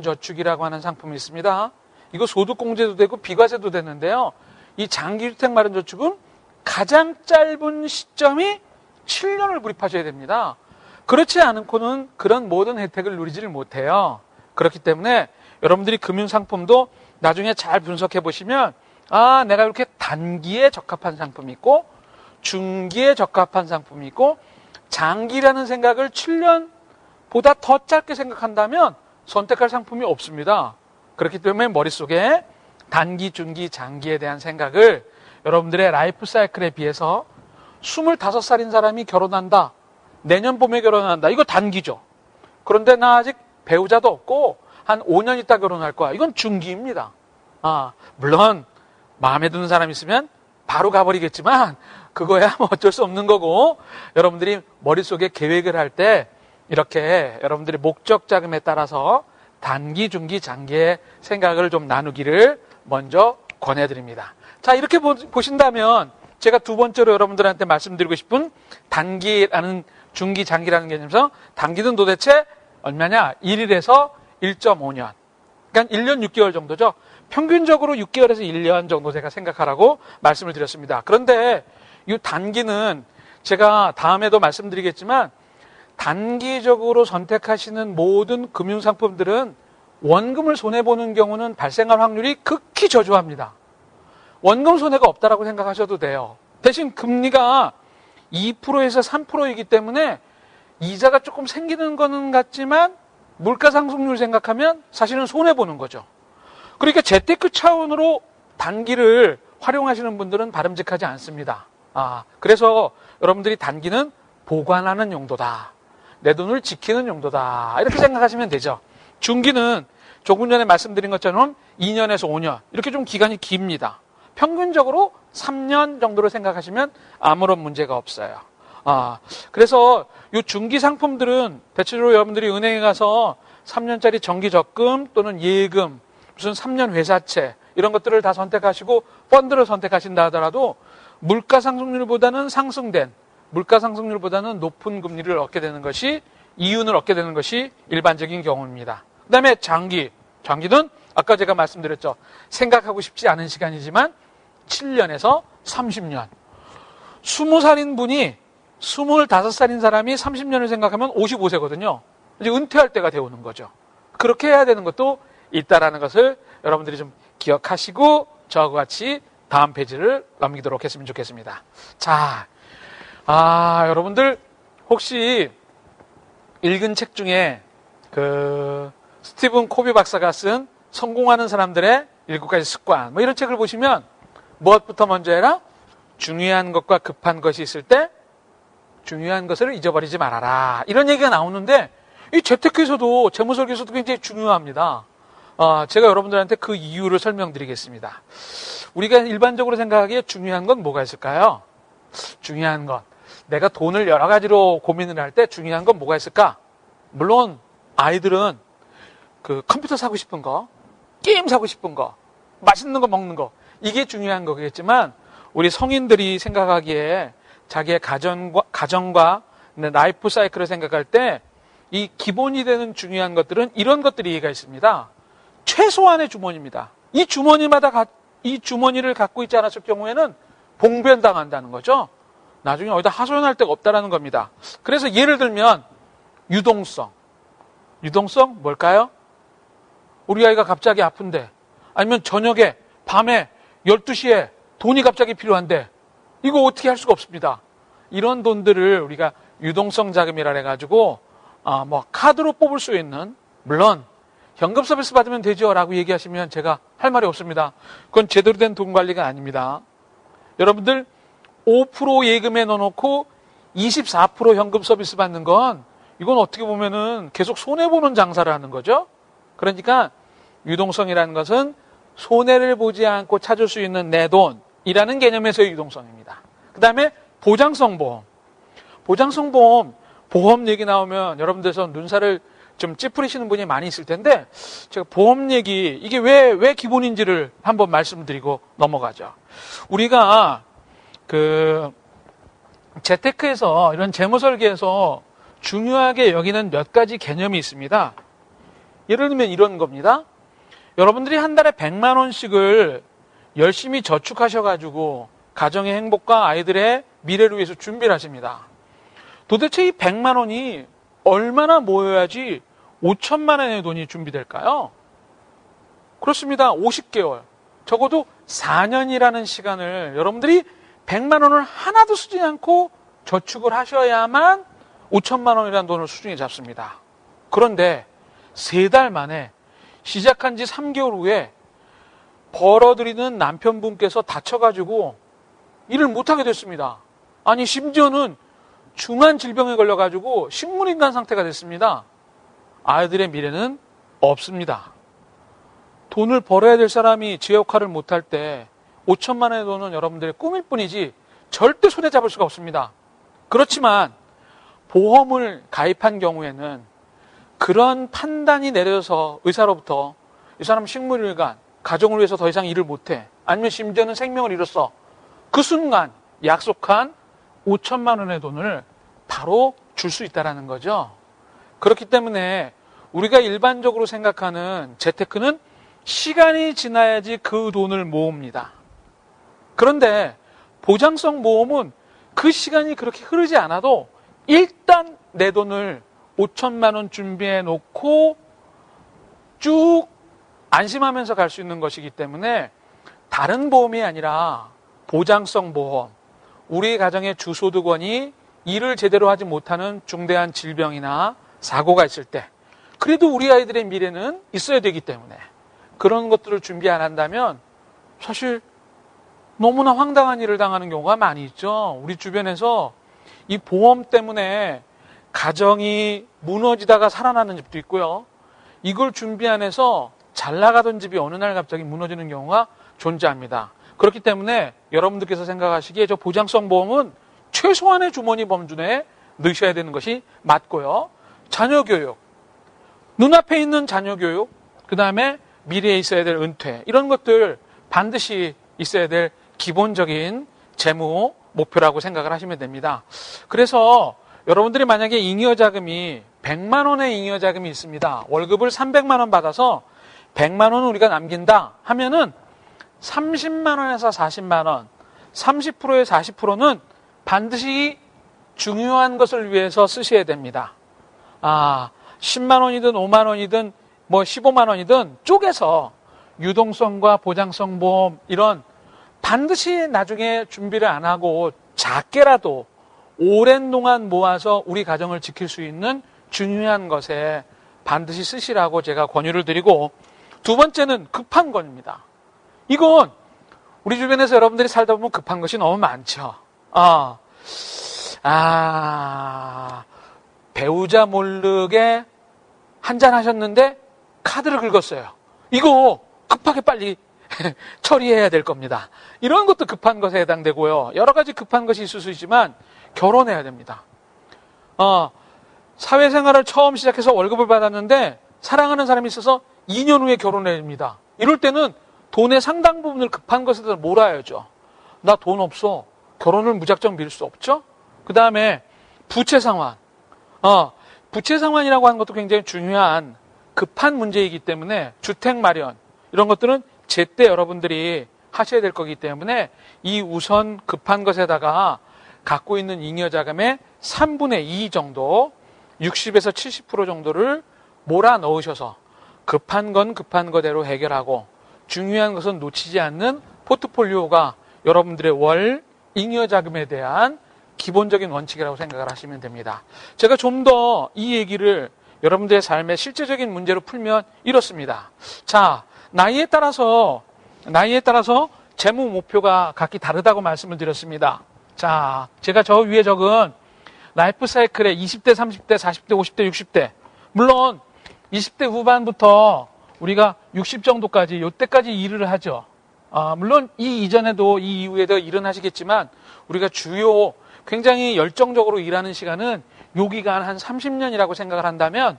저축이라고 하는 상품이 있습니다. 이거 소득공제도 되고 비과세도 되는데요. 이 장기주택 마련저축은 가장 짧은 시점이 7년을 불입하셔야 됩니다. 그렇지 않고는 그런 모든 혜택을 누리지를 못해요. 그렇기 때문에 여러분들이 금융상품도 나중에 잘 분석해 보시면 내가 이렇게 단기에 적합한 상품이 있고 중기에 적합한 상품이 있고 장기라는 생각을 7년보다 더 짧게 생각한다면 선택할 상품이 없습니다. 그렇기 때문에 머릿속에 단기, 중기, 장기에 대한 생각을 여러분들의 라이프 사이클에 비해서 25살인 사람이 결혼한다. 내년 봄에 결혼한다. 이거 단기죠. 그런데 나 아직 배우자도 없고 한 5년 있다 결혼할 거야. 이건 중기입니다. 물론 마음에 드는 사람 있으면 바로 가버리겠지만 그거야 뭐 어쩔 수 없는 거고 여러분들이 머릿속에 계획을 할 때 이렇게 여러분들이 목적 자금에 따라서 단기, 중기, 장기의 생각을 좀 나누기를 먼저 권해드립니다. 자, 이렇게 보신다면 제가 두 번째로 여러분들한테 말씀드리고 싶은 단기라는 중기, 장기라는 개념에서 단기는 도대체 얼마냐? 1일에서 1.5년. 그러니까 1년 6개월 정도죠. 평균적으로 6개월에서 1년 정도 제가 생각하라고 말씀을 드렸습니다. 그런데 이 단기는 제가 다음에도 말씀드리겠지만 단기적으로 선택하시는 모든 금융상품들은 원금을 손해보는 경우는 발생할 확률이 극히 저조합니다. 원금 손해가 없다라고 생각하셔도 돼요. 대신 금리가 2%에서 3%이기 때문에 이자가 조금 생기는 거는 같지만 물가 상승률 생각하면 사실은 손해보는 거죠. 그러니까 재테크 차원으로 단기를 활용하시는 분들은 바람직하지 않습니다. 그래서 여러분들이 단기는 보관하는 용도다. 내 돈을 지키는 용도다. 이렇게 생각하시면 되죠. 중기는 조금 전에 말씀드린 것처럼 2년에서 5년 이렇게 좀 기간이 깁니다. 평균적으로 3년 정도로 생각하시면 아무런 문제가 없어요. 그래서 이 중기 상품들은 대체적으로 여러분들이 은행에 가서 3년짜리 정기 적금 또는 예금, 무슨 3년 회사채 이런 것들을 다 선택하시고 펀드를 선택하신다 하더라도 물가 상승률보다는 물가 상승률보다는 높은 금리를 얻게 되는 것이 이윤을 얻게 되는 것이 일반적인 경우입니다. 그 다음에 장기는 아까 제가 말씀드렸죠. 생각하고 싶지 않은 시간이지만 7년에서 30년. 20살인 분이 25살인 사람이 30년을 생각하면 55세거든요. 이제 은퇴할 때가 되어오는 거죠. 그렇게 해야 되는 것도 있다라는 것을 여러분들이 좀 기억하시고 저와 같이 다음 페이지를 넘기도록 했으면 좋겠습니다. 자, 여러분들 혹시 읽은 책 중에 스티븐 코비 박사가 쓴 성공하는 사람들의 7가지 습관 뭐 이런 책을 보시면 무엇부터 먼저 해라? 중요한 것과 급한 것이 있을 때 중요한 것을 잊어버리지 말아라. 이런 얘기가 나오는데 이 재테크에서도 재무설계에서도 굉장히 중요합니다. 제가 여러분들한테 그 이유를 설명드리겠습니다. 우리가 일반적으로 생각하기에 중요한 건 뭐가 있을까요? 중요한 것. 내가 돈을 여러 가지로 고민을 할 때 중요한 건 뭐가 있을까? 물론 아이들은 컴퓨터 사고 싶은 거, 게임 사고 싶은 거, 맛있는 거 먹는 거 이게 중요한 거겠지만 우리 성인들이 생각하기에 자기의 가정과 라이프 사이클을 생각할 때 이 기본이 되는 중요한 것들은 이런 것들이 얘기가 있습니다. 최소한의 주머니입니다. 이 주머니를 갖고 있지 않았을 경우에는 봉변당한다는 거죠. 나중에 어디다 하소연할 데가 없다라는 겁니다. 그래서 예를 들면 유동성 뭘까요? 우리 아이가 갑자기 아픈데 아니면 저녁에 밤에 12시에 돈이 갑자기 필요한데 이거 어떻게 할 수가 없습니다. 이런 돈들을 우리가 유동성 자금이라 해가지고 카드로 뽑을 수 있는, 물론 현금 서비스 받으면 되죠 라고 얘기하시면 제가 할 말이 없습니다. 그건 제대로 된 돈 관리가 아닙니다. 여러분들 5% 예금에 넣어놓고 24% 현금 서비스 받는 건 이건 어떻게 보면은 계속 손해보는 장사를 하는 거죠. 그러니까 유동성이라는 것은 손해를 보지 않고 찾을 수 있는 내 돈이라는 개념에서의 유동성입니다. 그 다음에 보장성 보험. 보험 얘기 나오면 여러분들에서 눈살을 좀 찌푸리시는 분이 많이 있을 텐데 제가 보험 얘기 이게 왜 기본인지를 한번 말씀드리고 넘어가죠. 우리가 재테크에서 이런 재무설계에서 중요하게 여기는 몇 가지 개념이 있습니다. 예를 들면 이런 겁니다. 여러분들이 한 달에 100만 원씩을 열심히 저축하셔가지고 가정의 행복과 아이들의 미래를 위해서 준비를 하십니다. 도대체 이 100만 원이 얼마나 모여야지 5천만 원의 돈이 준비될까요? 그렇습니다. 50개월. 적어도 4년이라는 시간을 여러분들이 100만 원을 하나도 쓰지 않고 저축을 하셔야만 5천만 원이라는 돈을 수중에 잡습니다. 그런데 3달 만에 시작한 지 3개월 후에 벌어들이는 남편분께서 다쳐가지고 일을 못하게 됐습니다. 아니 심지어는 중한 질병에 걸려가지고 식물인간 상태가 됐습니다. 아이들의 미래는 없습니다. 돈을 벌어야 될 사람이 제 역할을 못할 때 5천만 원의 돈은 여러분들의 꿈일 뿐이지 절대 손에 잡을 수가 없습니다. 그렇지만 보험을 가입한 경우에는 그런 판단이 내려져서 의사로부터 이 사람 식물일간, 가정을 위해서 더 이상 일을 못해, 아니면 심지어는 생명을 잃었어, 그 순간 약속한 5천만 원의 돈을 바로 줄 수 있다는 거죠. 그렇기 때문에 우리가 일반적으로 생각하는 재테크는 시간이 지나야지 그 돈을 모읍니다. 그런데 보장성 보험은 그 시간이 그렇게 흐르지 않아도 일단 내 돈을 5천만 원 준비해 놓고 쭉 안심하면서 갈 수 있는 것이기 때문에 다른 보험이 아니라 보장성 보험, 우리 가정의 주소득원이 일을 제대로 하지 못하는 중대한 질병이나 사고가 있을 때 그래도 우리 아이들의 미래는 있어야 되기 때문에 그런 것들을 준비 안 한다면 사실 너무나 황당한 일을 당하는 경우가 많이 있죠. 우리 주변에서 이 보험 때문에 가정이 무너지다가 살아나는 집도 있고요. 이걸 준비 안 해서 잘 나가던 집이 어느 날 갑자기 무너지는 경우가 존재합니다. 그렇기 때문에 여러분들께서 생각하시기에 저 보장성 보험은 최소한의 주머니 범주내에 넣으셔야 되는 것이 맞고요. 자녀 교육, 눈앞에 있는 자녀 교육, 그 다음에 미래에 있어야 될 은퇴, 이런 것들 반드시 있어야 될 기본적인 재무 목표라고 생각을 하시면 됩니다. 그래서 여러분들이 만약에 잉여자금이 100만 원의 잉여자금이 있습니다. 월급을 300만 원 받아서 100만 원을 우리가 남긴다 하면은 30만 원에서 40만 원, 30%에 40%는 반드시 중요한 것을 위해서 쓰셔야 됩니다. 10만 원이든 5만 원이든 뭐 15만 원이든 쪼개서 유동성과 보장성 보험 이런 반드시 나중에 준비를 안 하고 작게라도 오랜 동안 모아서 우리 가정을 지킬 수 있는 중요한 것에 반드시 쓰시라고 제가 권유를 드리고, 두 번째는 급한 겁니다. 이건 우리 주변에서 여러분들이 살다 보면 급한 것이 너무 많죠. 배우자 모르게 한잔 하셨는데 카드를 긁었어요. 이거 급하게 빨리 처리해야 될 겁니다. 이런 것도 급한 것에 해당되고요. 여러 가지 급한 것이 있을 수 있지만 결혼해야 됩니다. 사회생활을 처음 시작해서 월급을 받았는데 사랑하는 사람이 있어서 2년 후에 결혼해야 됩니다. 이럴 때는 돈의 상당 부분을 급한 것에다 몰아야죠. 나 돈 없어. 결혼을 무작정 미룰 수 없죠. 그 다음에 부채 상환. 부채 상환이라고 하는 것도 굉장히 중요한 급한 문제이기 때문에 주택 마련 이런 것들은 제때 여러분들이 하셔야 될 거기 때문에 이 우선 급한 것에다가 갖고 있는 잉여자금의 3분의 2 정도 60에서 70% 정도를 몰아 넣으셔서 급한 건 급한 거대로 해결하고 중요한 것은 놓치지 않는 포트폴리오가 여러분들의 월 잉여자금에 대한 기본적인 원칙이라고 생각을 하시면 됩니다. 제가 좀 더 이 얘기를 여러분들의 삶의 실제적인 문제로 풀면 이렇습니다. 자, 나이에 따라서 재무 목표가 각기 다르다고 말씀을 드렸습니다. 자, 제가 저 위에 적은 라이프 사이클의 20대, 30대, 40대, 50대, 60대. 물론 20대 후반부터 우리가 60 정도까지, 요때까지 일을 하죠. 물론 이 이전에도 이 이후에도 일은 하시겠지만 우리가 주요 굉장히 열정적으로 일하는 시간은 요 기간 한 30년이라고 생각을 한다면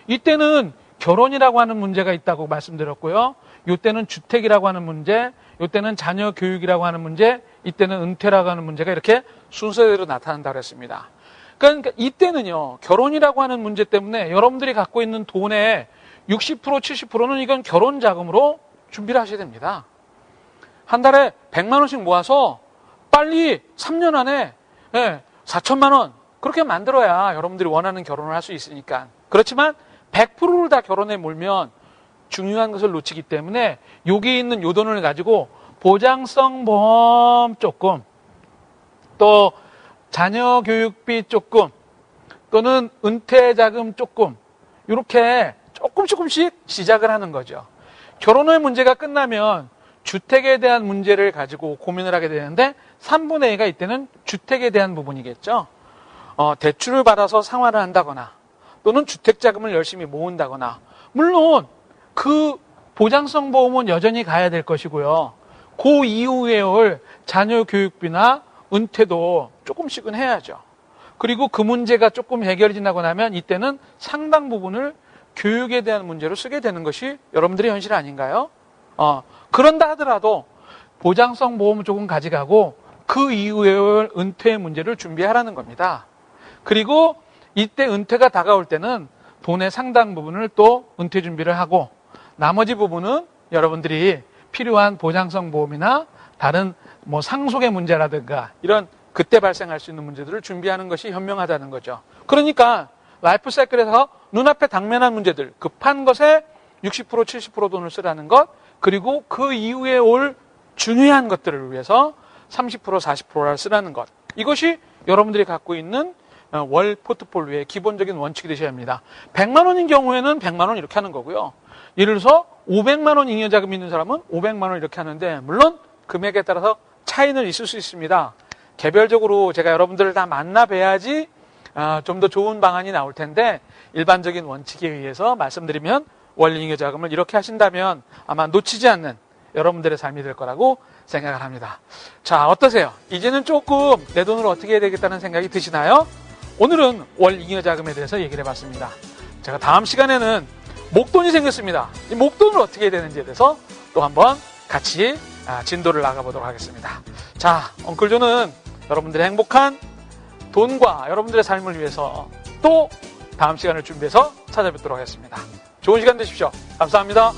이때는 결혼이라고 하는 문제가 있다고 말씀드렸고요. 요때는 주택이라고 하는 문제, 요때는 자녀 교육이라고 하는 문제, 이때는 은퇴라고 하는 문제가 이렇게 순서대로 나타난다고 했습니다. 그러니까 이때는요, 결혼이라고 하는 문제 때문에 여러분들이 갖고 있는 돈의 60%, 70%는 이건 결혼 자금으로 준비를 하셔야 됩니다. 한 달에 100만 원씩 모아서 빨리 3년 안에 4천만 원 그렇게 만들어야 여러분들이 원하는 결혼을 할 수 있으니까. 그렇지만 100%를 다 결혼에 몰면 중요한 것을 놓치기 때문에 여기 있는 요 돈을 가지고 보장성 보험 조금, 또 자녀 교육비 조금, 또는 은퇴 자금 조금, 이렇게 조금씩 시작을 하는 거죠. 결혼의 문제가 끝나면 주택에 대한 문제를 가지고 고민을 하게 되는데 3분의 2가 이때는 주택에 대한 부분이겠죠. 대출을 받아서 생활을 한다거나 또는 주택자금을 열심히 모은다거나, 물론 그 보장성 보험은 여전히 가야 될 것이고요. 그 이후에 올 자녀 교육비나 은퇴도 조금씩은 해야죠. 그리고 그 문제가 조금 해결이 지나고 나면 이때는 상당 부분을 교육에 대한 문제로 쓰게 되는 것이 여러분들의 현실 아닌가요? 그런다 하더라도 보장성 보험을 조금 가져가고 그 이후에 올 은퇴의 문제를 준비하라는 겁니다. 그리고 이때 은퇴가 다가올 때는 돈의 상당 부분을 또 은퇴 준비를 하고 나머지 부분은 여러분들이 필요한 보장성 보험이나 다른 뭐 상속의 문제라든가 이런 그때 발생할 수 있는 문제들을 준비하는 것이 현명하다는 거죠. 그러니까 라이프 사이클에서 눈앞에 당면한 문제들, 급한 것에 60%, 70% 돈을 쓰라는 것, 그리고 그 이후에 올 중요한 것들을 위해서 30%, 40%를 쓰라는 것. 이것이 여러분들이 갖고 있는 월 포트폴리오의 기본적인 원칙이 되셔야 합니다. 100만 원인 경우에는 100만 원 이렇게 하는 거고요. 예를 들어서 500만 원 잉여자금이 있는 사람은 500만 원 이렇게 하는데, 물론 금액에 따라서 차이는 있을 수 있습니다. 개별적으로 제가 여러분들을 다 만나 뵈야지 좀 더 좋은 방안이 나올 텐데, 일반적인 원칙에 의해서 말씀드리면 월 잉여자금을 이렇게 하신다면 아마 놓치지 않는 여러분들의 삶이 될 거라고 생각을 합니다. 자, 어떠세요? 이제는 조금 내 돈을 어떻게 해야 되겠다는 생각이 드시나요? 오늘은 월 잉여자금에 대해서 얘기를 해봤습니다. 제가 다음 시간에는 목돈이 생겼습니다. 이 목돈을 어떻게 해야 되는지에 대해서 또 한번 같이 진도를 나가보도록 하겠습니다. 자, 엉클조는 여러분들의 행복한 돈과 여러분들의 삶을 위해서 또 다음 시간을 준비해서 찾아뵙도록 하겠습니다. 좋은 시간 되십시오. 감사합니다.